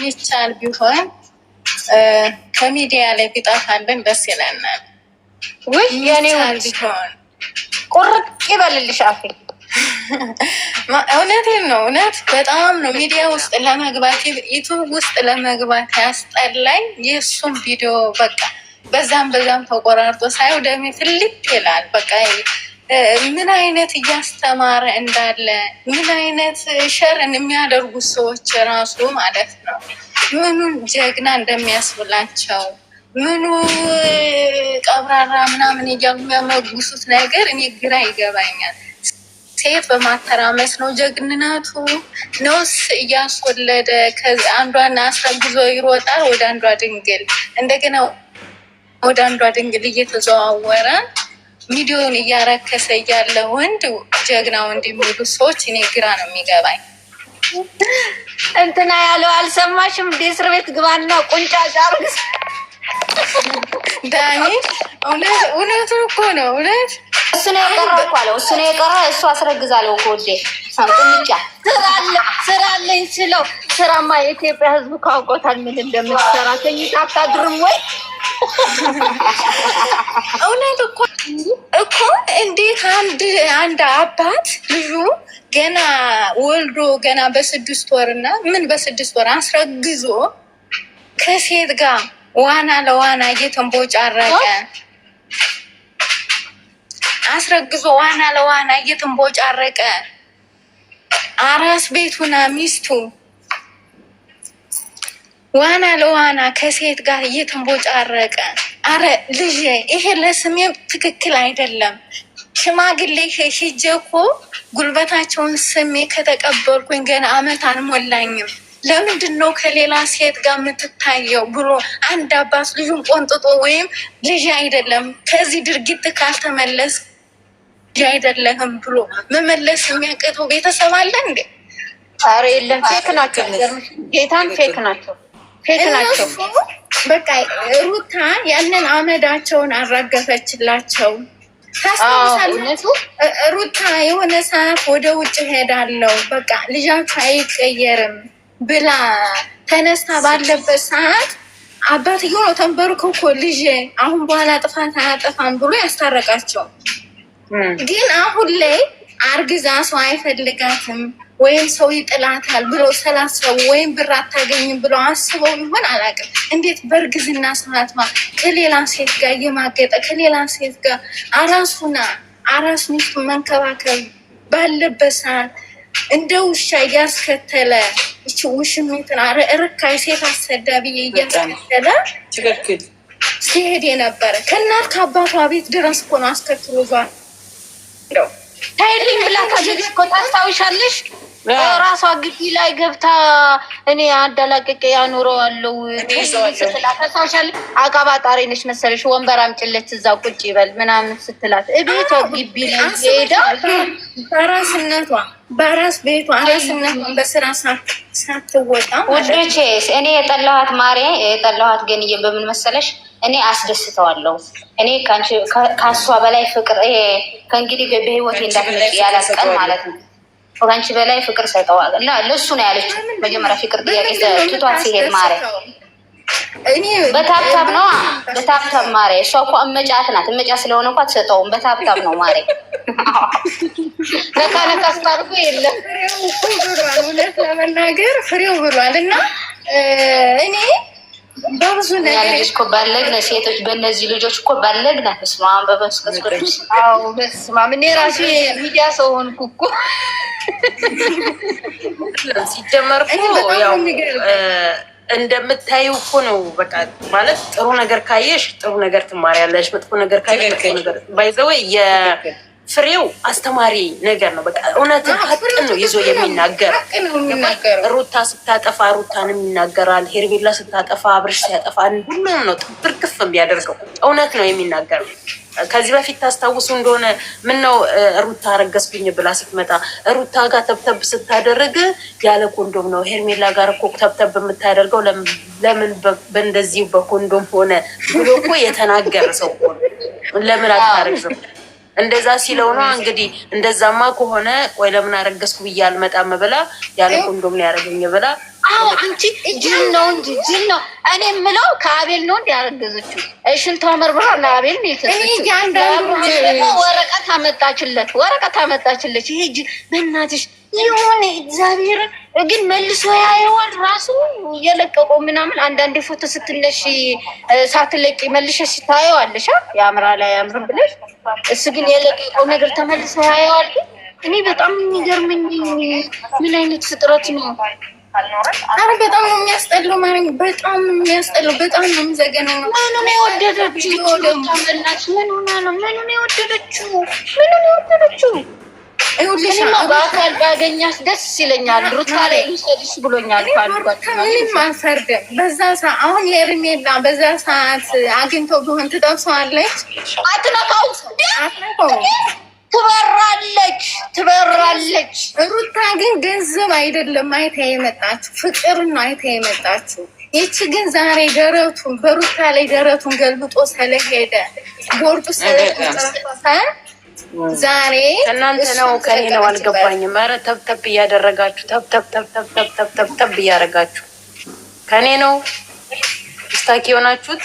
የሚቻል ቢሆን ከሚዲያ ላይ ቢጠፋልን ደስ ይለናል። ወይ የኔ ቢሆን ቁርጥ ይበልልሽ አፌ። እውነቴን ነው። እውነት በጣም ነው ሚዲያ ውስጥ ለመግባት ዩቱብ ውስጥ ለመግባት ያስጠላኝ። የእሱም ቪዲዮ በቃ በዛም ተቆራርጦ ሳየው ደሜ ፍልጥ ይላል። በቃ ምን አይነት እያስተማረ እንዳለ ምን አይነት ሸርን የሚያደርጉት ሰዎች ራሱ ማለት ነው ምኑን ጀግና እንደሚያስብላቸው ምኑ ቀብራራ ምናምን እያሉ የሚያመጉሱት ነገር እኔ ግራ ይገባኛል። ሴት በማተራመስ ነው ጀግንነቱ ነውስ? እያስወለደ አንዷን አስረግዞ ይሮጣል ወደ አንዷ ድንግል፣ እንደገና ወደ አንዷ ድንግል እየተዘዋወረ ሚዲዮን እያረከሰ እያለ ወንድ ጀግና ወንድ የሚሉ ሰዎች እኔ ግራ ነው የሚገባኝ። እንትና ያለው አልሰማሽም? እስር ቤት ግባና ቁንጫ ጫርግ ዳኒ። እውነቱን እኮ ነው። እውነት እሱ ነው የቀረ እኮ አለው። እሱ ነው የቀረ። እሱ አስረግዛለሁ እኮ ወዴ ቁንጫ ስራ አለኝ ስለው፣ ስራማ የኢትዮጵያ ሕዝብ ካውቆታል ምን እንደምትሰራ። ተኝታ አታድርም ወይ? እውነት እኮ እንዴት አንድ አባት ልጁ ገና ወልዶ ገና በ6 ወር እና ምን በ6 ወር አስረግዞ ከሴት ጋር ዋና ለዋና እየተንቦጫረቀ አስረግዞ ዋና ለዋና እየተንቦጫረቀ አራስ ቤቱና ሚስቱ ዋና ለዋና ከሴት ጋር እየተንቦጫረቀ። አረ ልጄ ይሄ ለስሜ ትክክል አይደለም። ሽማግሌ ሂጄ እኮ ጉልበታቸውን ስሜ ከተቀበልኩኝ ገና አመት አልሞላኝም። ለምንድን ነው ከሌላ ሴት ጋር የምትታየው ብሎ አንድ አባት ልጁን ቆንጥጦ ወይም ልጅ አይደለም ከዚህ ድርጊት ካልተመለስ ልጅ አይደለህም ብሎ መመለስ የሚያቅተው ቤተሰብ አለ እንዴ? አረ የለም። ፌክ ናቸው፣ ጌታን ፌክ ናቸው። በቃ ሩታ ያንን አመዳቸውን አራገፈችላቸው። ታስታውሳለች ሩታ የሆነ ሰዓት ወደ ውጭ ሄዳለው በቃ ልጃቸው አይቀየርም ብላ ተነስታ ባለበት ሰዓት አባትየው ነው ተንበርኮ እኮ ልጄ አሁን በኋላ ጥፋት አያጠፋም ብሎ ያስታረቃቸው። ግን አሁን ላይ አርግዛ ሰው አይፈልጋትም ወይም ሰው ይጥላታል ብሎ ስላሰቡ ወይም ብር አታገኝም ብለው አስበው ይሆን አላውቅም። እንዴት በእርግዝና ሰዓት ከሌላ ሴት ጋር እየማገጠ ከሌላ ሴት ጋር አራስ ሚስቱን መንከባከብ ባለበት ሰዓት እንደ ውሻ እያስከተለ እቺ ውሽሚትን ርካይ ሴት አሰዳቢ እያስከተለ ሲሄድ የነበረ ከእናት ከአባቷ ቤት ድረስ እኮ ነው አስከትሎ ዟል ነው ታይልኝ ብላ ታጅ እኮ ታስታውሻለሽ? ራሷ ግቢ ላይ ገብታ እኔ አዳላቀቀ ያኖረዋለሁ ስትላት ታስታውሻለሽ? አቃባጣሪ ነሽ መሰለሽ ወንበር አምጪለት እዛ ቁጭ ይበል ምናምን ስትላት እቤቷ ግቢ ላይ ሄዳ በራስ ቤቷ አራስነቷን በስራ ሳትወጣ ወዶቼ እኔ የጠላኋት ማሬ የጠላኋት ግን በምን መሰለሽ? እኔ አስደስተዋለሁ። እኔ ከሷ በላይ ፍቅር ከእንግዲህ በህይወቴ እንዳትመጪ ያላስቀን ማለት ነው። ከአንቺ በላይ ፍቅር ሰጠዋል እና ለሱ ነው ያለችው። መጀመሪያ ፍቅር ጥያቄ ትቷት ሲሄድ ማሬ በታብታብ ነው በታብታብ ማሬ። እሷ እኮ እመጫት ናት። እመጫ ስለሆነ እኮ አትሰጠውም። በታብታብ ነው ማሬ። ነካ ስታርጎ የለም እውነት ለመናገር ፍሬው ብሏል እና እኔ በብዙ ነገር እኮ ባለግነ ሴቶች በእነዚህ ልጆች እኮ ባለግነ ስማ በበስከስኮች በስማ እኔ ራሴ ሚዲያ ሰው ሆንኩ እኮ ሲጀመር እኮ ያው እንደምታዩ እኮ ነው። በቃ ማለት ጥሩ ነገር ካየሽ ጥሩ ነገር ትማሪያለሽ፣ መጥፎ ነገር ካየሽ መጥፎ ነገር ባይዘወይ ፍሬው አስተማሪ ነገር ነው። በቃ እውነት ሀቅን ነው ይዞ የሚናገር። ሩታ ስታጠፋ ሩታንም ይናገራል። ሄርሜላ ስታጠፋ አብርሽ ሲያጠፋ ሁሉም ነው ትርክፍ የሚያደርገው። እውነት ነው የሚናገረው። ከዚህ በፊት ታስታውሱ እንደሆነ ምን ነው ሩታ አረገዝኩኝ ብላ ስትመጣ ሩታ ጋር ተብተብ ስታደርግ ያለ ኮንዶም ነው። ሄርሜላ ጋር እኮ ተብተብ የምታደርገው ለምን በእንደዚሁ በኮንዶም ሆነ ብሎ እኮ የተናገረ ሰው እኮ ለምን አታረግዝም እንደዛ ሲለው ነው እንግዲህ። እንደዛማ ከሆነ ቆይ ለምን አረገዝኩ ብዬ አልመጣም ብላ ያለ ኮንዶም ነው ያደረገኝ ብላ አዎ አንቺ ጅል ነው እንጂ ጅል ነው። እኔ የምለው ከአቤል ነው እንዲ ያረገዘችው። ሽንቷ መርምራ ለአቤል ነው የሰጠችው። ወረቀት አመጣችለት። ይሄ በእናትሽ የሆነ እግዚአብሔርን ግን መልሶ ያየዋል ራሱ የለቀቀው ምናምን። አንዳንዴ ፎቶ ስትነሽ ሳትለቂ መልሸሽ ታየዋለሽ። ያምራል አያምርም ብለሽ እሱ ግን የለቀቀው ነገር ተመልሶ ያየዋል። እኔ በጣም የሚገርመኝ ምን አይነት ፍጥረት ነው? አረ በጣም ነው የሚያስጠላው ማለት በጣም የሚያስጠላው በጣም ነው የሚዘገነው። ምኑን የወደደችው ምን ሆና ነው? ምኑን የወደደችው? ይኸውልሽ በአካል ባገኛት ደስ ይለኛል። ሩታ ላይ ልሰድሽ ብሎኛል። ምንም አንፈርድም። በዛ ሰዓት አሁን የእርሜላ በዛ ሰዓት አግኝተው ቢሆን ትጠብሰዋለች። አትነካው። ትበራለች። ሩታ ግን ገንዘብ አይደለም አይታ የመጣችው ፍቅር ነው አይታ የመጣችው። ይቺ ግን ዛሬ በሩታ ላይ ደረቱን ገልብጦ ስለሄደ ቦርዱ ስለተጠረፈ ዛሬ እናንተ ነው ከኔ ነው አልገባኝም። ኧረ ተብተብ እያደረጋችሁ ተብተብ እያደረጋችሁ ከኔ ነው ስታኪ የሆናችሁት።